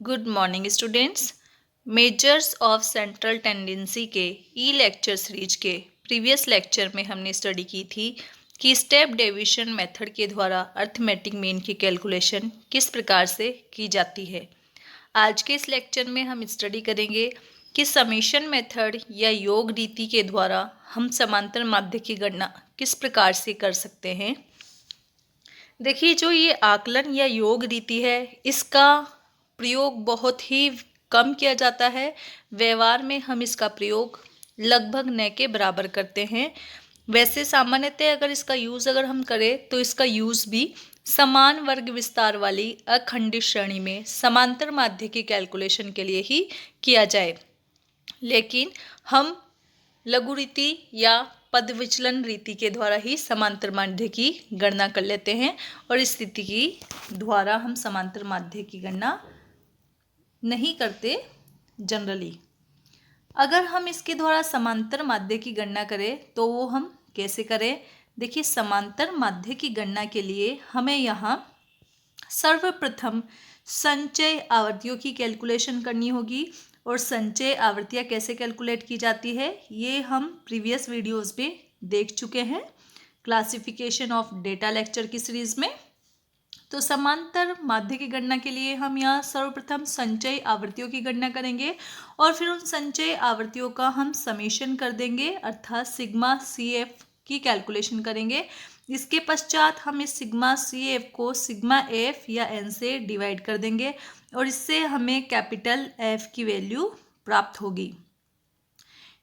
Good morning students. Measures of central tendency के ई lecture series के previous lecture में हमने स्टडी की थी कि स्टेप डेविएशन मेथड के द्वारा अर्थमेटिक मीन की कैलकुलेशन किस प्रकार से की जाती है। आज के इस लेक्चर में हम स्टडी करेंगे कि समेशन मेथड या योग रीति के द्वारा हम समांतर माध्य की गणना किस प्रकार से कर सकते हैं। देखिए, जो ये आकलन या योग रीति है इसका प्रयोग बहुत ही कम किया जाता है। व्यवहार में हम इसका प्रयोग लगभग न के बराबर करते हैं। वैसे सामान्यतः अगर इसका यूज़ हम करें तो इसका यूज़ भी समान वर्ग विस्तार वाली अखंडित श्रेणी में समांतर माध्य की कैलकुलेशन के लिए ही किया जाए, लेकिन हम लघु रीति या पद विचलन रीति के द्वारा ही समांतर माध्य की गणना कर लेते हैं और इस रीति की द्वारा हम समांतर माध्य की गणना नहीं करते जनरली। अगर हम इसके द्वारा समांतर माध्य की गणना करें तो वो हम कैसे करें। देखिए, समांतर माध्य की गणना के लिए हमें यहाँ सर्वप्रथम संचय आवृत्तियों की कैलकुलेशन करनी होगी। और संचय आवृत्तियाँ कैसे कैलकुलेट की जाती है ये हम प्रीवियस वीडियोस में देख चुके हैं क्लासिफिकेशन ऑफ डेटा लेक्चर की सीरीज में। तो समांतर माध्य की गणना के लिए हम यहाँ सर्वप्रथम संचय आवृत्तियों की गणना करेंगे और फिर उन संचय आवृत्तियों का हम समेशन कर देंगे, अर्थात सिग्मा सी एफ की कैलकुलेशन करेंगे। इसके पश्चात हम इस सिग्मा सी एफ को सिग्मा एफ या एन से डिवाइड कर देंगे और इससे हमें कैपिटल एफ की वैल्यू प्राप्त होगी।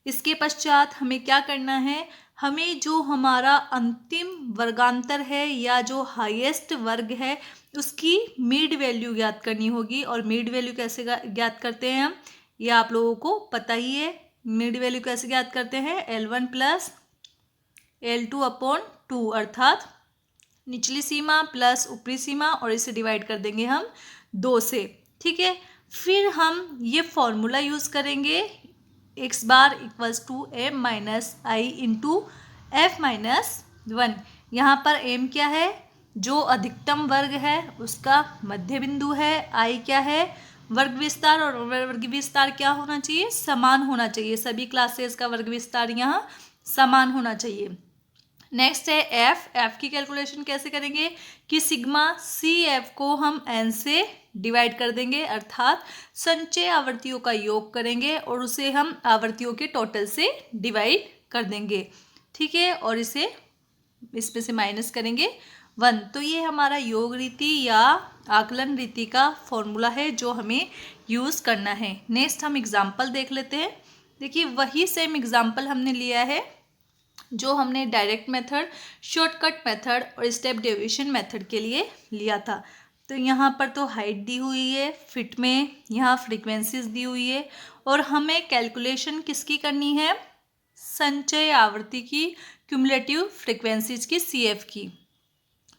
इसके पश्चात हमें क्या करना है, हमें जो हमारा अंतिम वर्गांतर है या जो हाईएस्ट वर्ग है उसकी मिड वैल्यू ज्ञात करनी होगी। और मिड वैल्यू कैसे ज्ञात करते हैं हम, ये आप लोगों को पता ही है। मिड वैल्यू कैसे ज्ञात करते हैं, L1 प्लस L2 अपॉन 2, अर्थात निचली सीमा प्लस ऊपरी सीमा और इसे डिवाइड कर देंगे हम 2 से। ठीक है, फिर हम ये फॉर्मूला यूज़ करेंगे x bar equals to M minus I into F minus 1। यहाँ पर m क्या है, जो अधिकतम वर्ग है उसका मध्य बिंदु है। i क्या है, वर्ग विस्तार, और वर्ग विस्तार क्या होना चाहिए, समान होना चाहिए। सभी क्लासेस का वर्ग विस्तार यहाँ समान होना चाहिए। नेक्स्ट है एफ की कैलकुलेशन कैसे करेंगे कि सिग्मा सी एफ को हम एन से डिवाइड कर देंगे, अर्थात संचय आवृत्तियों का योग करेंगे और उसे हम आवृत्तियों के टोटल से डिवाइड कर देंगे। ठीक है, और इसे इसमें से माइनस करेंगे 1। तो ये हमारा योग रीति या आकलन रीति का फॉर्मूला है जो हमें यूज़ करना है। नेक्स्ट हम एग्जाम्पल देख लेते हैं। देखिए, वही सेम एग्जाम्पल हमने लिया है जो हमने डायरेक्ट मेथड, शॉर्टकट मेथड और स्टेप डेविएशन मेथड के लिए लिया था। तो यहाँ पर तो हाइट दी हुई है फिट में, यहाँ फ्रीक्वेंसीज दी हुई है और हमें कैलकुलेशन किसकी करनी है, संचय आवृत्ति की, क्यूमुलेटिव फ्रीक्वेंसीज की, CF की।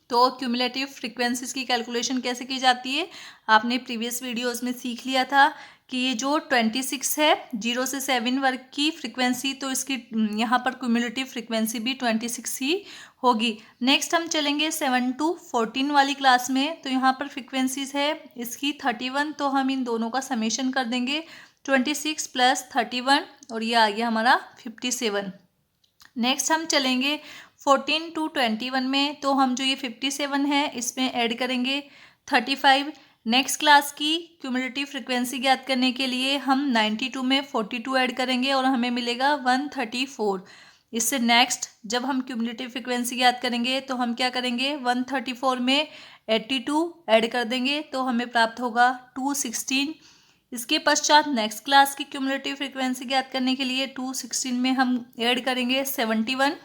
तो क्यूमुलेटिव फ्रीक्वेंसीज की कैलकुलेशन कैसे की जाती है आपने प्रीवियस वीडियोस में सीख लिया था कि ये जो 26 है 0 से 7 वर्ग की फ्रीक्वेंसी, तो इसकी यहाँ पर क्यूमुलेटिव फ्रीक्वेंसी भी 26 ही होगी। नेक्स्ट हम चलेंगे 7 to 14 वाली क्लास में। तो यहाँ पर फ्रीक्वेंसीज है इसकी 31, तो हम इन दोनों का समेशन कर देंगे 26 प्लस 31 और ये आ गया हमारा 57। नेक्स्ट हम चलेंगे 14 to 21 में, तो हम जो ये 57 है इसमें ऐड करेंगे 35। नेक्स्ट क्लास की क्यूमुलेटिव फ्रीक्वेंसी ज्ञात करने के लिए हम 92 में 42 ऐड करेंगे और हमें मिलेगा 134। इससे नेक्स्ट जब हम क्यूमुलेटिव फ्रीक्वेंसी ज्ञात करेंगे तो हम क्या करेंगे, 134 में 82 ऐड कर देंगे तो हमें प्राप्त होगा 216। इसके पश्चात नेक्स्ट क्लास की क्यूमुलेटिव फ्रीक्वेंसी ज्ञात करने के लिए 216 में हम ऐड करेंगे 71,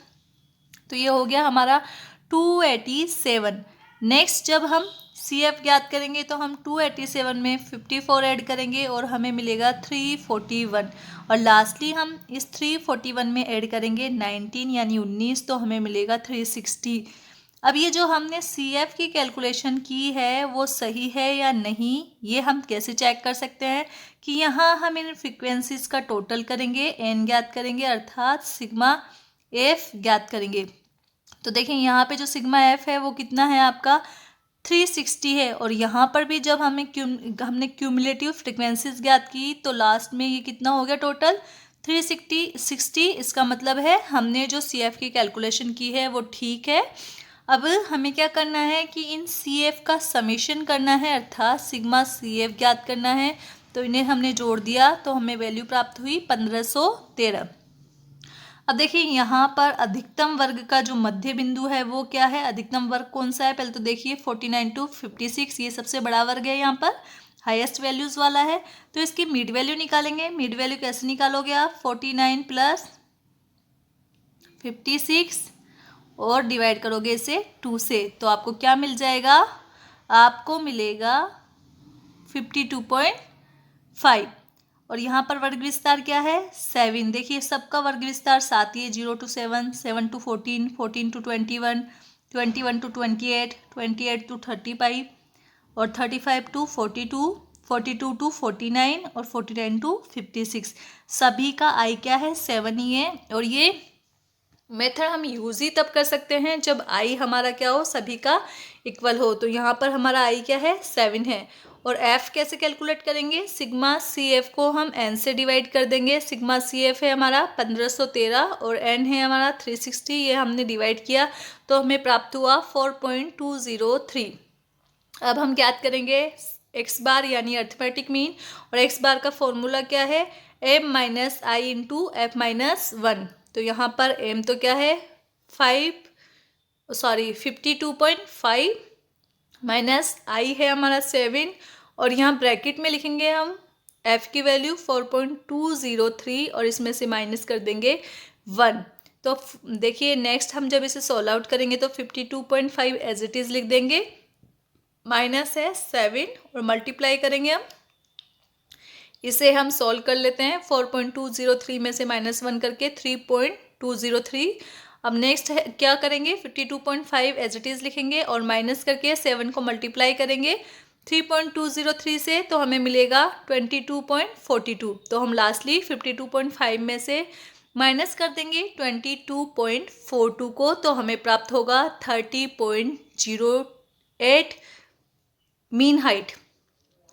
तो ये हो गया हमारा 287। नेक्स्ट जब हम CF ज्ञात करेंगे तो हम 287 में 54 ऐड करेंगे और हमें मिलेगा 341। और लास्टली हम इस 341 में ऐड करेंगे 19 यानी 19, तो हमें मिलेगा 360। अब ये जो हमने CF की कैलकुलेशन की है वो सही है या नहीं, ये हम कैसे चेक कर सकते हैं कि यहाँ हम इन फ्रीक्वेंसीज का टोटल करेंगे, n ज्ञात करेंगे, अर्थात सिग्मा एफ ज्ञात करेंगे। तो देखें यहाँ पे जो सिग्मा एफ है वो कितना है आपका 360 है। और यहाँ पर भी जब हमने क्यूमुलेटिव फ्रिक्वेंसीज ज्ञात की तो लास्ट में ये कितना हो गया टोटल 360। इसका मतलब है हमने जो CF की कैलकुलेशन की है वो ठीक है। अब हमें क्या करना है कि इन CF का समेशन करना है, अर्थात सिग्मा CF ज्ञात करना है। तो इन्हें हमने जोड़ दिया तो हमें वैल्यू प्राप्त हुई 1513। अब देखिए यहाँ पर अधिकतम वर्ग का जो मध्य बिंदु है वो क्या है, अधिकतम वर्ग कौन सा है, पहले तो देखिए 49 to 56, ये सबसे बड़ा वर्ग है, यहाँ पर हाईएस्ट वैल्यूज वाला है। तो इसकी मिड वैल्यू निकालेंगे। मिड वैल्यू कैसे निकालोगे आप, 49 + 56 और डिवाइड करोगे इसे 2 से, तो आपको क्या मिल जाएगा, आपको मिलेगा 52.5। और यहाँ पर वर्ग विस्तार क्या है, 7। देखिए सबका वर्ग विस्तार 7 ही है, 0 to 7, 7 to 14, 14 to 21, 21 to 28, 28 to 35 और 35 to 42, 42 to 49 और 49 to 56। सभी का आई क्या है, 7 ही है। और ये मेथड हम यूज़ ही तब कर सकते हैं जब आई हमारा क्या हो, सभी का इक्वल हो। तो यहाँ पर हमारा आई क्या है, 7 है। और एफ कैसे कैलकुलेट करेंगे, सिग्मा CF को हम एन से डिवाइड कर देंगे। सिग्मा CF है हमारा 1513 और एन है हमारा 360, ये हमने डिवाइड किया तो हमें प्राप्त हुआ 4.203। अब हम ज्ञात करेंगे एक्स बार यानी अर्थमेटिक मीन। और एक्स बार का फॉर्मूला क्या है, m - i × f - 1। तो यहाँ पर m तो क्या है 52.5 माइनस i है हमारा 7। और यहाँ ब्रैकेट में लिखेंगे हम f की वैल्यू 4.203 और इसमें से माइनस कर देंगे 1। तो देखिए नेक्स्ट हम जब इसे सॉल्व आउट करेंगे तो 52.5 एज इट इज़ लिख देंगे, माइनस है 7 और मल्टीप्लाई करेंगे हम, इसे हम सॉल्व कर लेते हैं। 4.203 में से -1 करके 3.203। अब नेक्स्ट है क्या करेंगे, 52.5 एज इट इज़ लिखेंगे और माइनस करके 7 को मल्टीप्लाई करेंगे 3.203 से, तो हमें मिलेगा 22.42। तो हम लास्टली 52.5 में से माइनस कर देंगे 22.42 को, तो हमें प्राप्त होगा 30.08 मीन हाइट,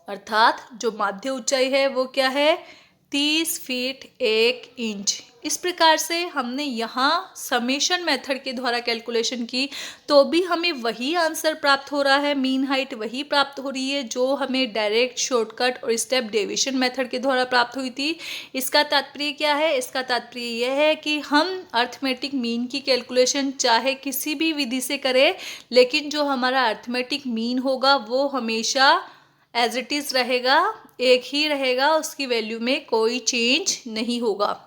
अर्थात जो माध्य ऊंचाई है वो क्या है, 30 फीट 1 इंच। इस प्रकार से हमने यहाँ समेशन मेथड के द्वारा कैलकुलेशन की तो भी हमें वही आंसर प्राप्त हो रहा है, मीन हाइट वही प्राप्त हो रही है जो हमें डायरेक्ट शॉर्टकट और स्टेप डेविएशन मेथड के द्वारा प्राप्त हुई थी। इसका तात्पर्य क्या है, इसका तात्पर्य यह है कि हम अर्थमेटिक मीन की कैलकुलेशन चाहे किसी भी विधि से करें, लेकिन जो हमारा अर्थमेटिक मीन होगा वो हमेशा एज इट इज़ रहेगा, एक ही रहेगा, उसकी वैल्यू में कोई चेंज नहीं होगा।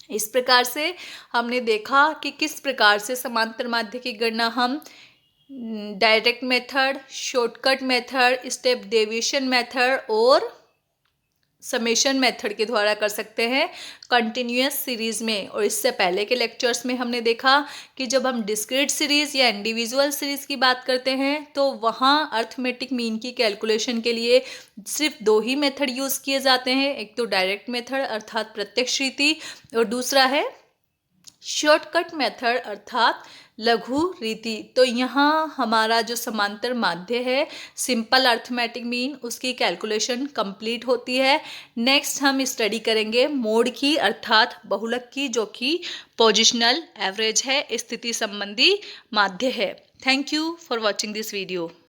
इस प्रकार से हमने देखा कि किस प्रकार से समांतर माध्य की गणना हम direct method, shortcut method, step deviation method और समेशन मेथड के द्वारा कर सकते हैं कंटिन्यूअस सीरीज़ में। और इससे पहले के लेक्चर्स में हमने देखा कि जब हम डिस्क्रीट सीरीज़ या इंडिविजुअल सीरीज़ की बात करते हैं तो वहाँ अर्थमेटिक मीन की कैलकुलेशन के लिए सिर्फ 2 ही मेथड यूज़ किए जाते हैं, एक तो डायरेक्ट मेथड अर्थात प्रत्यक्ष रीति और दूसरा है शॉर्टकट मेथड अर्थात लघु रीति। तो यहाँ हमारा जो समांतर माध्य है, सिंपल अर्थमेटिक मीन, उसकी कैलकुलेशन कंप्लीट होती है। नेक्स्ट हम स्टडी करेंगे मोड की अर्थात बहुलक की, जो कि पोजिशनल एवरेज है, स्थिति संबंधी माध्य है। Thank you for watching this video.